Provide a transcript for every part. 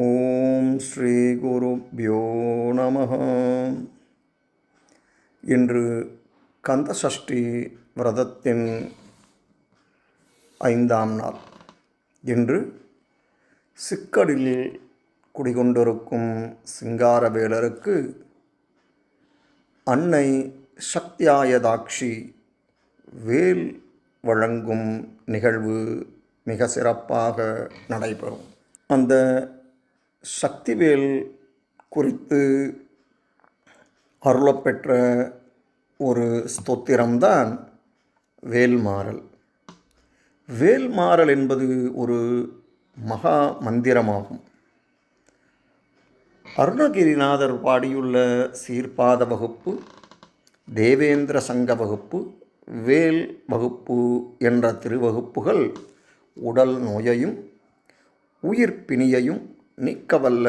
ஓம் ஸ்ரீ குருப்யோ நமஹ. இன்று கந்தசஷ்டி விரதத்தின் 5ஆம் நாள். இன்று சிக்கடில் குடிகொண்டிருக்கும் சிங்காரவேலருக்கு அன்னை சக்தியாயதாட்சி வேல் வழங்கும் நிகழ்வு மிக சிறப்பாக நடைபெறும். அந்த சக்திவேல் குறித்து அருளப்பெற்ற ஒரு ஸ்தோத்திரம்தான் வேல்மாறல். வேல்மாறல் என்பது ஒரு மகா மந்திரமாகும். அருணகிரிநாதர் பாடியுள்ள சீர்பாத வகுப்பு, தேவேந்திர சங்க வகுப்பு, வேல் வகுப்பு என்ற திருவகுப்புகள் உடல் நோயையும் உயிர்ப்பிணியையும் நீக்கவல்ல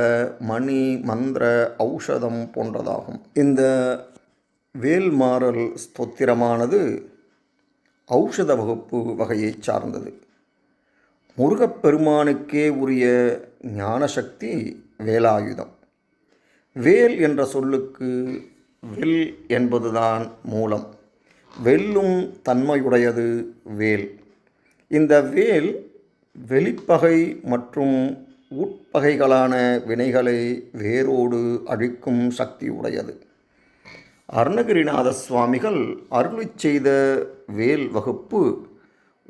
மணி மந்திர ஔஷதம் போன்றதாகும். இந்த வேல்மாறல் ஸ்தோத்திரமானது ஔஷத வகுப்பு வகையை சார்ந்தது. முருகப்பெருமானுக்கே உரிய ஞானசக்தி வேலாயுதம். வேல் என்ற சொல்லுக்கு வெல் என்பதுதான் மூலம். வெல்லும் தன்மையுடையது வேல். இந்த வேல் வெளிப்பகை மற்றும் உட்பகைகளான வினைகளை வேரோடு அழிக்கும் சக்தி உடையது. அருணகிரிநாத சுவாமிகள் அருளிச் செய்த வேல் வகுப்பு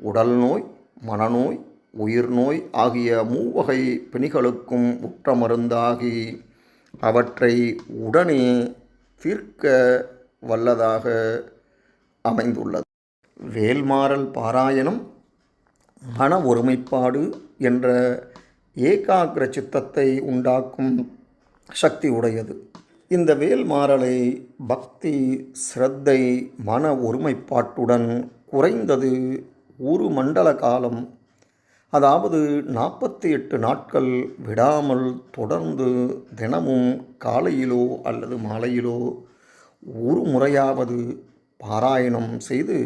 உடல் நோய், மனநோய், உயிர்நோய் ஆகிய மூவகை பிணிகளுக்கும் உற்ற மருந்தாகி அவற்றை உடனே தீர்க்க வல்லதாக அமைந்துள்ளது. வேல்மாறல் பாராயணம் மன ஒருமைப்பாடு என்ற ஏகாகிர சித்தத்தை உண்டாக்கும் சக்தி உடையது. இந்த வேல்மாறலை பக்தி, சிரத்தை, மன ஒருமைப்பாட்டுடன் குறைந்தது ஒரு மண்டல காலம், அதாவது 48 நாட்கள் விடாமல் தொடர்ந்து தினமும் காலையிலோ அல்லது மாலையிலோ ஒரு முறையாவது பாராயணம் செய்து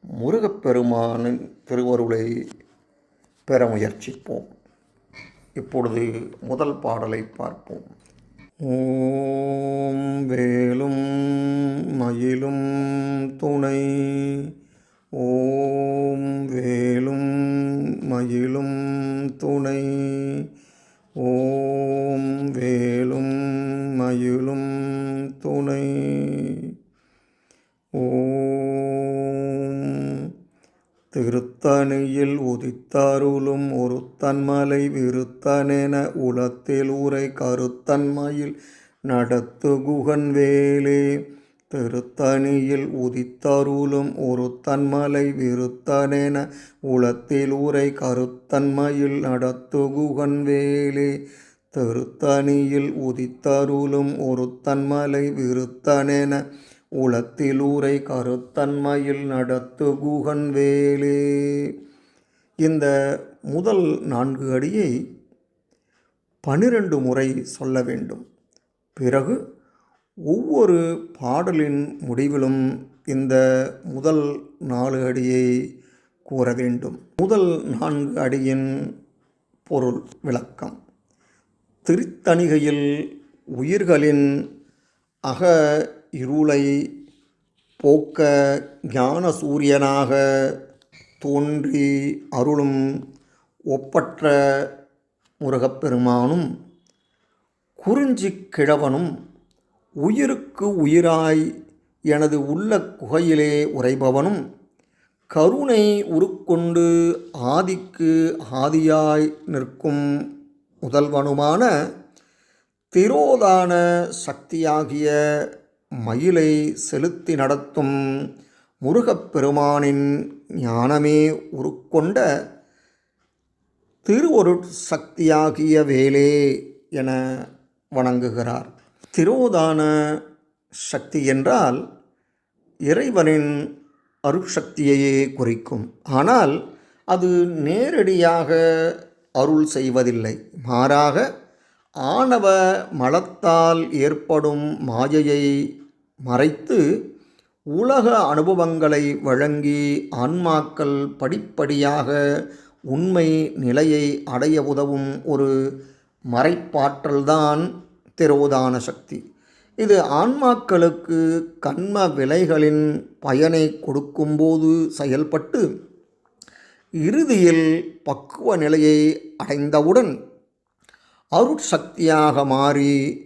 முருகப்பெருமானின் திருவருளை பெற முயற்சிப்போம். இப்பொழுது முதல் பாடலை பார்ப்போம். ஓம் வேலும் மயிலும் துணை, ஓம் வேலும் மயிலும் துணை, ஓம் வேலும் மயிலும் துணை, திருத்தணியில் உதித்தருளும் ஒருத்தன்மலை விருத்தனென உளத்தில் உரை கருத்தன்மையில் நடத்துகுகன் வேலே. திருத்தணியில் உதித்தருளும் ஒருத்தன்மலை விருத்தனென உளத்தில் உரை கருத்தன்மையில் நடத்துகுகன் வேலே. திருத்தணியில் உதித்தருளும் ஒருத்தன்மலை விருத்தனென உளத்திலூரை கருத்தன்மையில் நடத்துகுகன் வேலே. இந்த முதல் 4 அடியை 12 முறை சொல்ல வேண்டும். பிறகு ஒவ்வொரு பாடலின் முடிவிலும் இந்த முதல் 4 அடியை கூற வேண்டும். முதல் 4 அடியின் பொருள் விளக்கம். திருத்தணிகையில் உயிர்களின் அக இருளை போக்க ஞான சூரியனாக தோன்றி அருளும் ஒப்பற்ற முருகப்பெருமானும் குறிஞ்சிக் கிழவனும் உயிருக்கு உயிராய் எனது உள்ள குகையிலே உறைபவனும் கருணை உருக்கொண்டு ஆதிக்கு ஆதியாய் நிற்கும் முதல்வனுமான திரோதான சக்தியாகிய மயிலை செலுத்தி நடத்தும் முருகப்பெருமானின் ஞானமே உருக்கொண்ட திருவருட் சக்தியாகிய வேலே என வணங்குகிறார். திரோதான சக்தி என்றால் இறைவனின் அருட்சக்தியையே குறிக்கும். ஆனால் அது நேரடியாக அருள் செய்வதில்லை. மாறாக ஆணவ மலத்தால் ஏற்படும் மாயையை மறைத்து உலக அனுபவங்களை வழங்கி ஆன்மாக்கள் படிப்படியாக உண்மை நிலையை அடைய உதவும் ஒரு மறைப்பாற்றல்தான் திரோதான சக்தி. இது ஆன்மாக்களுக்கு கண்ம விலைகளின் பயனை கொடுக்கும்போது செயல்பட்டு இறுதியில் பக்குவ நிலையை அடைந்தவுடன் அருட்சக்தியாக மாறி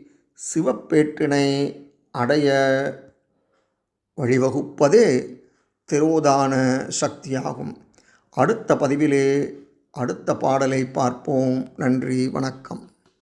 சிவப்பேற்றினை அடைய வழிவகுப்பதே திரோதான சக்தியாகும். அடுத்த பதிவிலே அடுத்த பாடலை பார்ப்போம். நன்றி, வணக்கம்.